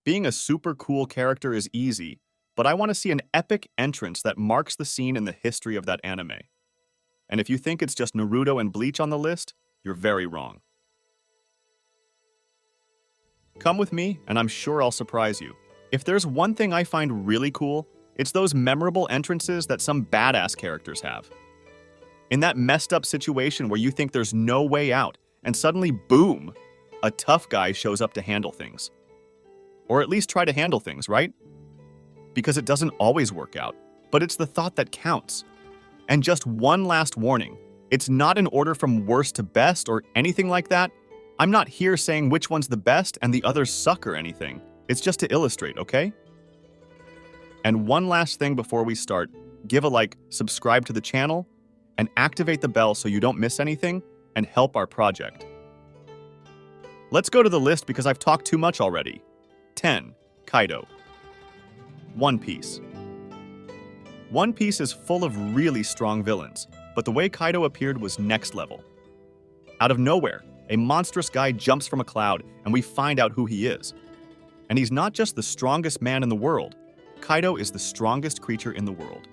Being a super cool character is easy, but I want to see an epic entrance that marks the scene in the history of that anime. And if you think it's just Naruto and Bleach on the list, you're very wrong. Come with me, and I'm sure I'll surprise you. If there's one thing I find really cool, it's those memorable entrances that some badass characters have. In that messed up situation where you think there's no way out, and suddenly, boom, a tough guy shows up to handle things. Or at least try to handle things, right? Because it doesn't always work out, but it's the thought that counts. And just one last warning, it's not an order from worst to best or anything like that. I'm not here saying which one's the best and the others suck or anything. It's just to illustrate, okay? And one last thing before we start, give a like, subscribe to the channel, and activate the bell so you don't miss anything and help our project. Let's go to the list because I've talked too much already. 10. Kaido. One Piece. One Piece is full of really strong villains, but the way Kaido appeared was next level. Out of nowhere, a monstrous guy jumps from a cloud and we find out who he is. And he's not just the strongest man in the world, Kaido is the strongest creature in the world.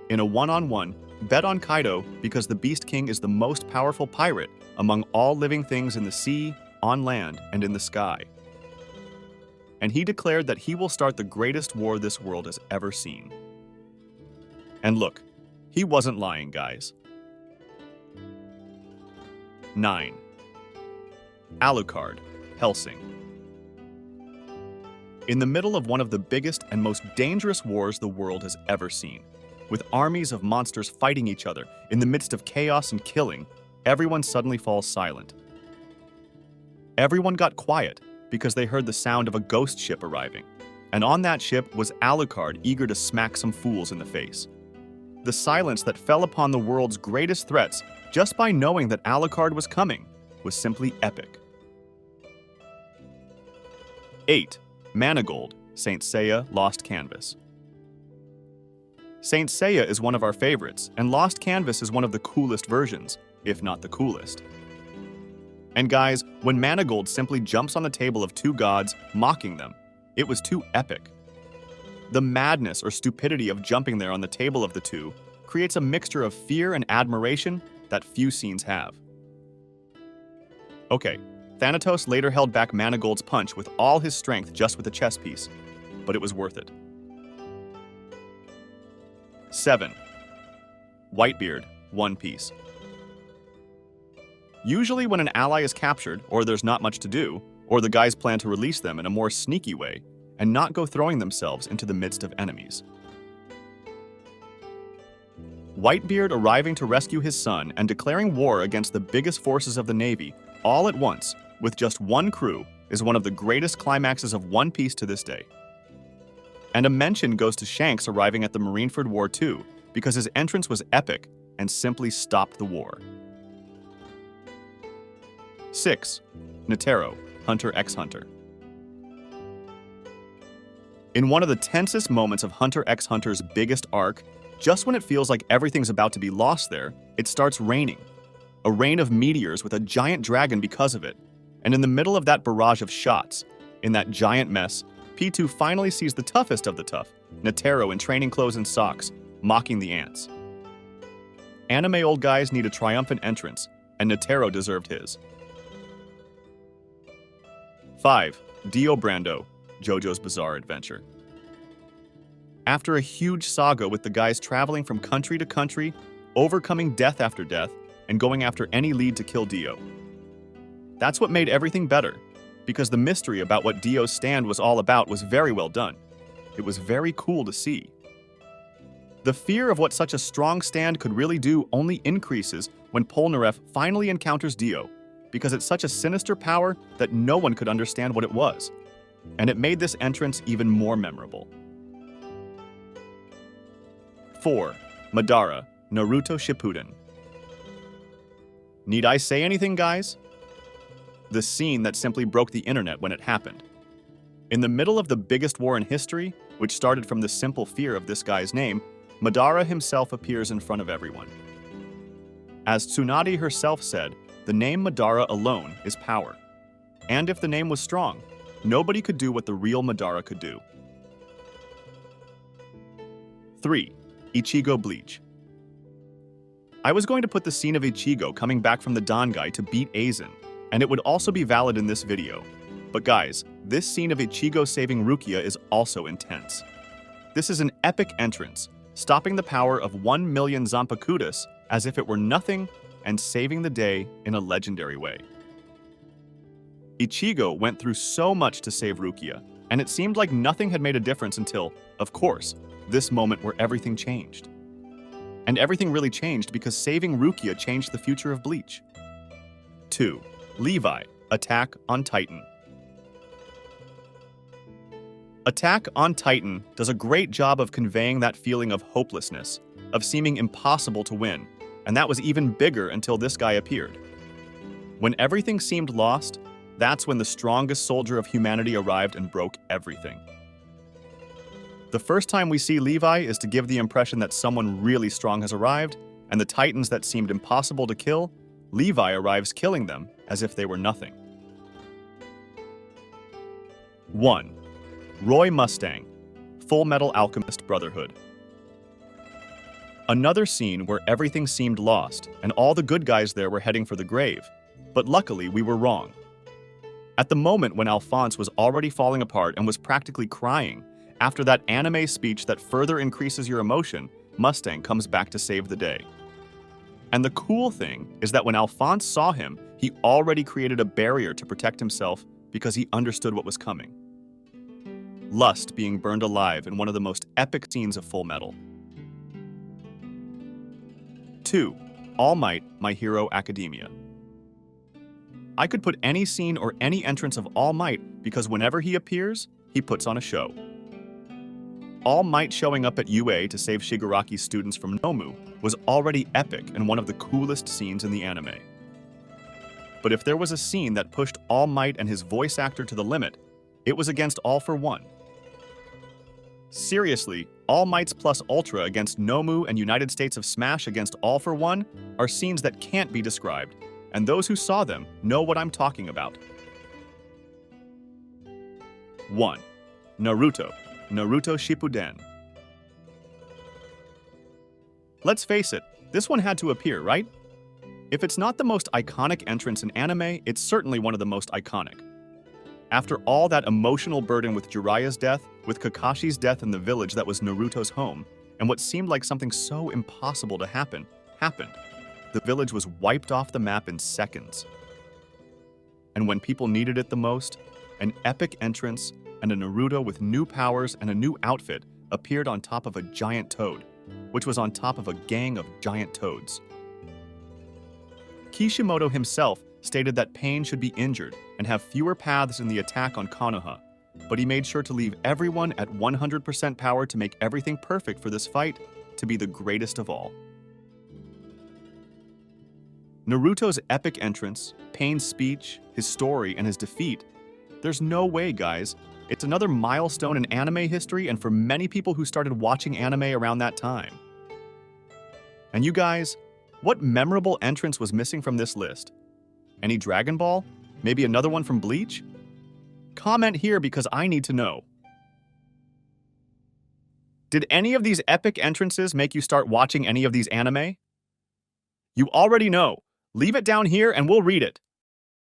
In a one-on-one, bet on Kaido because the Beast King is the most powerful pirate among all living things in the sea, on land, and in the sky. And he declared that he will start the greatest war this world has ever seen. And look, he wasn't lying, guys. 9. Alucard, Hellsing. In the middle of one of the biggest and most dangerous wars the world has ever seen, with armies of monsters fighting each other in the midst of chaos and killing, everyone suddenly falls silent. Everyone got quiet because they heard the sound of a ghost ship arriving, and on that ship was Alucard eager to smack some fools in the face. The silence that fell upon the world's greatest threats just by knowing that Alucard was coming was simply epic. 8. Manigauld, Saint Seiya Lost Canvas. Saint Seiya is one of our favorites, and Lost Canvas is one of the coolest versions, if not the coolest. And guys, when Manigauld simply jumps on the table of two gods, mocking them, it was too epic. The madness or stupidity of jumping there on the table of the two creates a mixture of fear and admiration that few scenes have. Okay, Thanatos later held back Manigould's punch with all his strength just with a chess piece, but it was worth it. 7. Whitebeard, One Piece. Usually when an ally is captured, or there's not much to do, or the guys plan to release them in a more sneaky way, and not go throwing themselves into the midst of enemies. Whitebeard arriving to rescue his son and declaring war against the biggest forces of the Navy all at once, with just one crew, is one of the greatest climaxes of One Piece to this day. And a mention goes to Shanks arriving at the Marineford War too, because his entrance was epic and simply stopped the war. 6. Netero, Hunter x Hunter. In one of the tensest moments of Hunter x Hunter's biggest arc, just when it feels like everything's about to be lost there, it starts raining. A rain of meteors with a giant dragon because of it. And in the middle of that barrage of shots, in that giant mess, P2 finally sees the toughest of the tough, Netero in training clothes and socks, mocking the ants. Anime old guys need a triumphant entrance, and Netero deserved his. 5. Dio Brando, JoJo's Bizarre Adventure. After a huge saga with the guys traveling from country to country, overcoming death after death, and going after any lead to kill Dio. That's what made everything better, because the mystery about what Dio's stand was all about was very well done. It was very cool to see. The fear of what such a strong stand could really do only increases when Polnareff finally encounters Dio, because it's such a sinister power that no one could understand what it was. And it made this entrance even more memorable. 4. Madara, Naruto Shippuden. Need I say anything, guys? The scene that simply broke the internet when it happened. In the middle of the biggest war in history, which started from the simple fear of this guy's name, Madara himself appears in front of everyone. As Tsunade herself said, the name Madara alone is power. And if the name was strong, nobody could do what the real Madara could do. 3. Ichigo Bleach. I was going to put the scene of Ichigo coming back from the Dangai to beat Aizen, and it would also be valid in this video. But guys, this scene of Ichigo saving Rukia is also intense. This is an epic entrance, stopping the power of 1 million Zanpakutus as if it were nothing and saving the day in a legendary way. Ichigo went through so much to save Rukia, and it seemed like nothing had made a difference until, of course, this moment where everything changed. And everything really changed because saving Rukia changed the future of Bleach. 2. Levi, Attack on Titan. Attack on Titan does a great job of conveying that feeling of hopelessness, of seeming impossible to win, and that was even bigger until this guy appeared. When everything seemed lost, that's when the strongest soldier of humanity arrived and broke everything. The first time we see Levi is to give the impression that someone really strong has arrived, and the Titans that seemed impossible to kill, Levi arrives killing them as if they were nothing. 1. Roy Mustang, Full Metal Alchemist Brotherhood. Another scene where everything seemed lost, and all the good guys there were heading for the grave, but luckily we were wrong. At the moment when Alphonse was already falling apart and was practically crying, after that anime speech that further increases your emotion, Mustang comes back to save the day. And the cool thing is that when Alphonse saw him, he already created a barrier to protect himself because he understood what was coming. Lust being burned alive in one of the most epic scenes of Full Metal. 2. All Might, My Hero Academia. I could put any scene or any entrance of All Might because whenever he appears, he puts on a show. All Might showing up at UA to save Shigaraki's students from Nomu was already epic and one of the coolest scenes in the anime. But if there was a scene that pushed All Might and his voice actor to the limit, it was against All for One. Seriously, All Might's Plus Ultra against Nomu and United States of Smash against All for One are scenes that can't be described, and those who saw them know what I'm talking about. 1. Naruto, Naruto Shippuden. Let's face it, this one had to appear, right? If it's not the most iconic entrance in anime, it's certainly one of the most iconic. After all that emotional burden with Jiraiya's death, with Kakashi's death in the village that was Naruto's home, and what seemed like something so impossible to happen, happened. The village was wiped off the map in seconds. And when people needed it the most, an epic entrance and a Naruto with new powers and a new outfit appeared on top of a giant toad, which was on top of a gang of giant toads. Kishimoto himself stated that Pain should be injured and have fewer paths in the attack on Konoha, but he made sure to leave everyone at 100% power to make everything perfect for this fight to be the greatest of all. Naruto's epic entrance, Pain's speech, his story, and his defeat. There's no way, guys. It's another milestone in anime history and for many people who started watching anime around that time. And you guys, what memorable entrance was missing from this list? Any Dragon Ball? Maybe another one from Bleach? Comment here because I need to know. Did any of these epic entrances make you start watching any of these anime? You already know. Leave it down here and we'll read it.